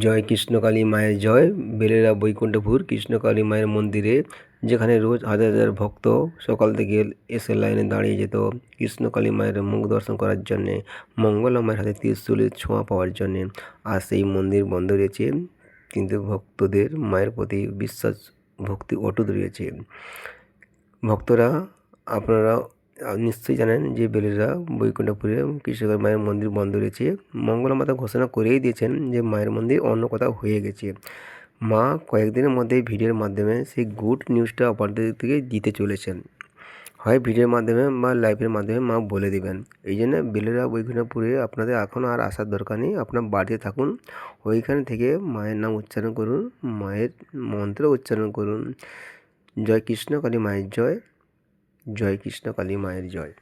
জয় কৃষ্ণকালী মায়ের জয়। বেলেরা বৈকুণ্ঠপুর কৃষ্ণকালী মায়ের মন্দিরে, যেখানে রোজ হাজার হাজার ভক্ত সকাল থেকে এসে লাইনে দাঁড়িয়ে যেত কৃষ্ণকালী মায়ের মুখ দর্শন করার জন্যে, মঙ্গলা মায়ের হাতে ত্রিশূলের ছোঁয়া পাওয়ার জন্যে। আর সেই মন্দির বন্ধ রয়েছে, কিন্তু ভক্তদের মায়ের প্রতি বিশ্বাস ভক্তি অটুট রয়েছে। ভক্তরা, আপনারা নিশ্চয়ই জানেন যে বেলেরা বৈকুণ্ঠপুরে কৃষ্ণকালী মায়ের মন্দির বন্ধ রয়েছে। মঙ্গলা মাতা ঘোষণা করেই দিয়েছেন যে মায়ের মন্দির অন্য কোথাও হয়ে গেছে। মা কয়েকদিনের মধ্যে ভিডিওর মাধ্যমে সেই গুড নিউজটা আপনাদের থেকে দিতে চলেছেন, হয় ভিডিওর মাধ্যমে বা লাইভের মাধ্যমে মা বলে দেবেন। এই জন্য বেলেরা বৈকুণ্ঠপুরে আপনাদের এখন আর আসার দরকার নেই, আপনার বাড়িতে থাকুন, ওইখানে থেকে মায়ের নাম উচ্চারণ করুন, মায়ের মন্ত্র উচ্চারণ করুন। জয় কৃষ্ণকালী মায়ের জয়, জয় কৃষ্ণকালী মায়ের জয়।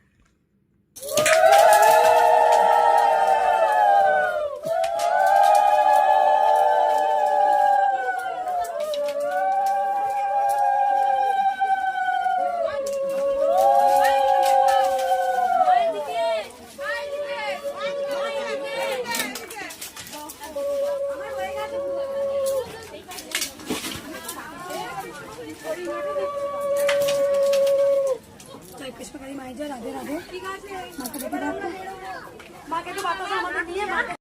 কৃষ্ণকালী মায়ের জয়। রাধে রাধে। মাকে দেখে দাও, মাকে তো বাতাসা আমাকে দিয়ে মাকে